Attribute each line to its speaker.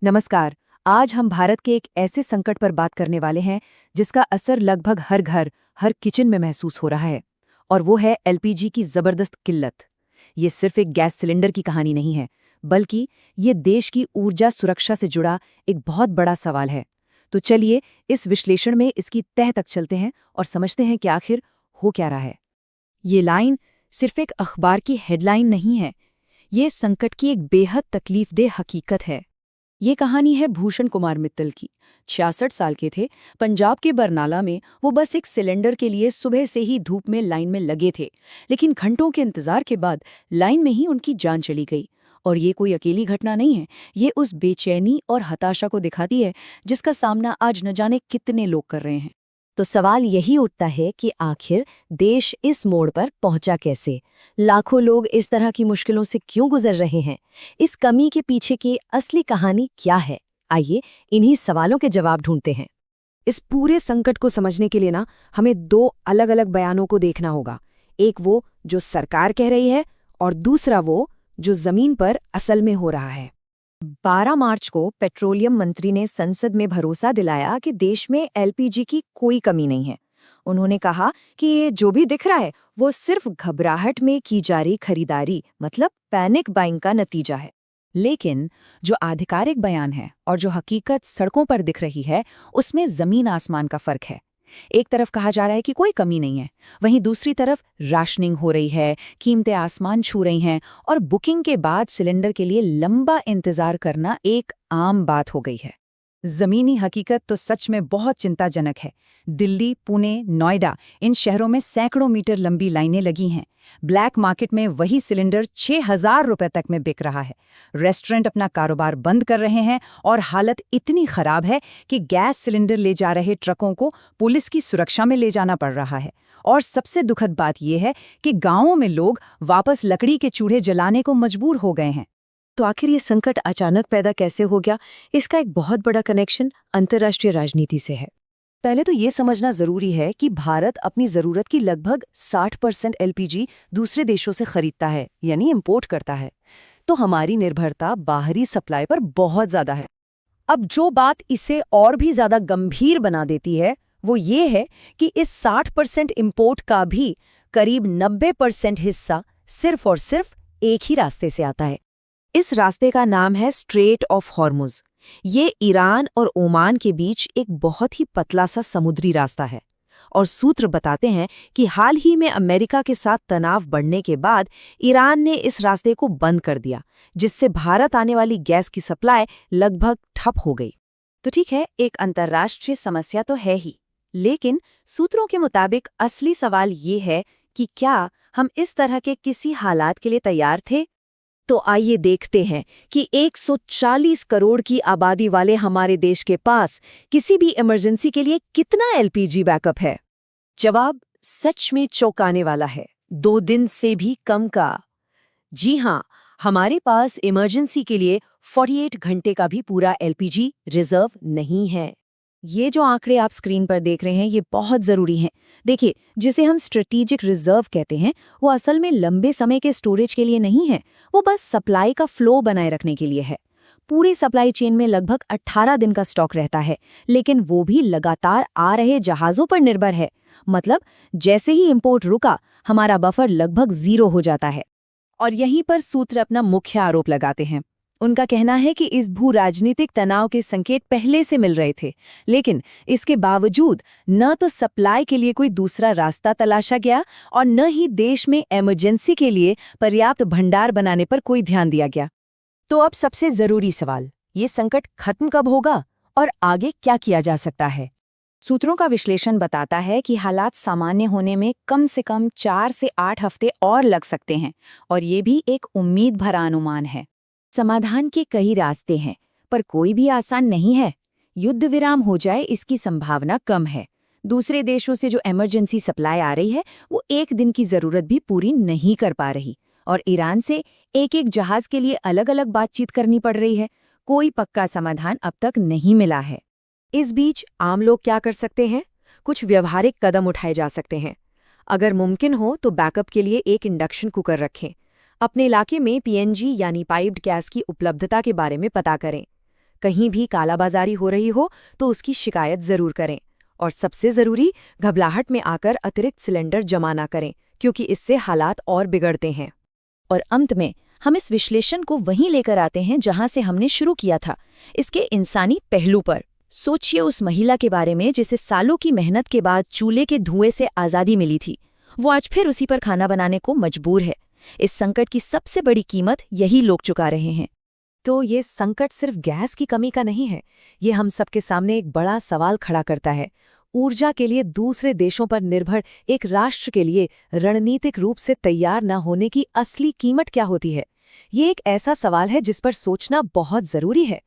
Speaker 1: नमस्कार। आज हम भारत के एक ऐसे संकट पर बात करने वाले हैं जिसका असर लगभग हर घर, हर किचन में महसूस हो रहा है। और वो है एलपीजी की जबरदस्त किल्लत। ये सिर्फ एक गैस सिलेंडर की कहानी नहीं है, बल्कि ये देश की ऊर्जा सुरक्षा से जुड़ा एक बहुत बड़ा सवाल है। तो चलिए इस विश्लेषण में इसकी तह तक चलते हैं और समझते हैं कि आखिर हो क्या रहा है। ये लाइन सिर्फ एक अखबार की हेडलाइन नहीं है, ये संकट की एक बेहद तकलीफदेह हकीकत है। ये कहानी है भूषण कुमार मित्तल की। 66 साल के थे। पंजाब के बरनाला में वो बस एक सिलेंडर के लिए सुबह से ही धूप में लाइन में लगे थे, लेकिन घंटों के इंतजार के बाद लाइन में ही उनकी जान चली गई। और ये कोई अकेली घटना नहीं है, ये उस बेचैनी और हताशा को दिखाती है जिसका सामना आज न जाने कितने लोग कर रहे हैं।
Speaker 2: तो सवाल यही उठता है कि आखिर देश इस मोड़ पर पहुंचा कैसे? लाखों लोग इस तरह की मुश्किलों से क्यों गुजर रहे हैं? इस कमी के पीछे की असली कहानी क्या है? आइए इन्हीं सवालों के जवाब ढूंढते हैं।
Speaker 1: इस पूरे संकट को समझने के लिए हमें दो अलग अलग बयानों को देखना होगा। एक वो जो सरकार कह रही है और दूसरा वो जो जमीन पर असल में हो रहा है। 12 मार्च को पेट्रोलियम मंत्री ने संसद में भरोसा दिलाया कि देश में एलपीजी की कोई कमी नहीं है। उन्होंने कहा कि ये जो भी दिख रहा है वो सिर्फ घबराहट में की जा रही खरीदारी, मतलब पैनिक बाइंग का नतीजा है। लेकिन जो आधिकारिक बयान है और जो हकीकत सड़कों पर दिख रही है, उसमें जमीन आसमान का फर्क है। एक तरफ कहा जा रहा है कि कोई कमी नहीं है, वहीं दूसरी तरफ राशनिंग हो रही है, कीमतें आसमान छू रही हैं और बुकिंग के बाद सिलेंडर के लिए लंबा इंतजार करना एक आम बात हो गई है। जमीनी हकीकत तो सच में बहुत चिंताजनक है। दिल्ली, पुणे, नोएडा, इन शहरों में सैकड़ों मीटर लंबी लाइनें लगी हैं। ब्लैक मार्केट में वही सिलेंडर 6,000 रुपए तक में बिक रहा है। रेस्टोरेंट अपना कारोबार बंद कर रहे हैं और हालत इतनी खराब है कि गैस सिलेंडर ले जा रहे ट्रकों को पुलिस की सुरक्षा में ले जाना पड़ रहा है। और सबसे दुखद बात यह है कि गांवों में लोग वापस लकड़ी के चूल्हे जलाने को मजबूर हो गए हैं। तो आखिर ये संकट अचानक पैदा कैसे हो गया? इसका एक बहुत बड़ा कनेक्शन अंतर्राष्ट्रीय राजनीति से है। पहले तो ये समझना जरूरी है कि भारत अपनी जरूरत की लगभग 60% एलपीजी दूसरे देशों से खरीदता है, यानी इंपोर्ट करता है। तो हमारी निर्भरता बाहरी सप्लाई पर बहुत ज्यादा है। अब जो बात इसे और भी ज्यादा गंभीर बना देती है वो ये है कि इस 60% इंपोर्ट का भी करीब 90% हिस्सा सिर्फ और सिर्फ एक ही रास्ते से आता है। इस रास्ते का नाम है स्ट्रेट ऑफ हॉर्मुज। ये ईरान और ओमान के बीच एक बहुत ही पतला सा समुद्री रास्ता है। और सूत्र बताते हैं कि हाल ही में अमेरिका के साथ तनाव बढ़ने के बाद ईरान ने इस रास्ते को बंद कर दिया, जिससे भारत आने वाली गैस की सप्लाई लगभग ठप हो गई। तो ठीक है, एक अंतर्राष्ट्रीय समस्या तो है ही, लेकिन सूत्रों के मुताबिक असली सवाल ये है कि क्या हम इस तरह के किसी हालात के लिए तैयार थे? तो आइए देखते हैं कि 140 करोड़ की आबादी वाले हमारे देश के पास किसी भी इमरजेंसी के लिए कितना एलपीजी बैकअप है। जवाब सच में चौंकाने वाला है, 2 दिन से भी कम का। जी हाँ, हमारे पास इमरजेंसी के लिए 48 घंटे का भी पूरा एलपीजी रिजर्व नहीं है। ये जो आंकड़े आप स्क्रीन पर देख रहे हैं ये बहुत ज़रूरी हैं। देखिए, जिसे हम स्ट्रेटेजिक रिजर्व कहते हैं, वो असल में लंबे समय के स्टोरेज के लिए नहीं है, वो बस सप्लाई का फ्लो बनाए रखने के लिए है। पूरी सप्लाई चेन में लगभग 18 दिन का स्टॉक रहता है, लेकिन वो भी लगातार आ रहे जहाज़ों पर निर्भर है। मतलब जैसे ही इंपोर्ट रुका, हमारा बफर लगभग 0 हो जाता है। और यहीं पर सूत्र अपना मुख्य आरोप लगाते हैं। उनका कहना है कि इस भू राजनीतिक तनाव के संकेत पहले से मिल रहे थे, लेकिन इसके बावजूद न तो सप्लाई के लिए कोई दूसरा रास्ता तलाशा गया और न ही देश में इमरजेंसी के लिए पर्याप्त भंडार बनाने पर कोई ध्यान दिया गया। तो अब सबसे जरूरी सवाल, ये संकट खत्म कब होगा और आगे क्या किया जा सकता है? सूत्रों का विश्लेषण बताता है कि हालात सामान्य होने में कम से कम 4 से 8 हफ्ते और लग सकते हैं, और ये भी एक उम्मीद भरा अनुमान है। समाधान के कई रास्ते हैं, पर कोई भी आसान नहीं है। युद्ध विराम हो जाए इसकी संभावना कम है। दूसरे देशों से जो इमरजेंसी सप्लाई आ रही है वो एक दिन की जरूरत भी पूरी नहीं कर पा रही, और ईरान से एक जहाज के लिए अलग अलग बातचीत करनी पड़ रही है। कोई पक्का समाधान अब तक नहीं मिला है। इस बीच आम लोग क्या कर सकते हैं? कुछ व्यवहारिक कदम उठाए जा सकते हैं। अगर मुमकिन हो तो बैकअप के लिए एक इंडक्शन कुकर रखें। अपने इलाके में पीएनजी यानी पाइप्ड गैस की उपलब्धता के बारे में पता करें। कहीं भी कालाबाजारी हो रही हो तो उसकी शिकायत जरूर करें। और सबसे जरूरी, घबराहट में आकर अतिरिक्त सिलेंडर जमा ना करें, क्योंकि इससे हालात और बिगड़ते हैं।
Speaker 2: और अंत में हम इस विश्लेषण को वहीं लेकर आते हैं जहां से हमने शुरू किया था, इसके इंसानी पहलू पर। सोचिए उस महिला के बारे में जिसे सालों की मेहनत के बाद चूल्हे के धुएं से आज़ादी मिली थी। वो आज फिर उसी पर खाना बनाने को मजबूर है। इस संकट की सबसे बड़ी कीमत यही लोग चुका रहे हैं। तो ये संकट सिर्फ गैस की कमी का नहीं है, ये हम सबके सामने एक बड़ा सवाल खड़ा करता है। ऊर्जा के लिए दूसरे देशों पर निर्भर एक राष्ट्र के लिए रणनीतिक रूप से तैयार न होने की असली कीमत क्या होती है? ये एक ऐसा सवाल है जिस पर सोचना बहुत जरूरी है।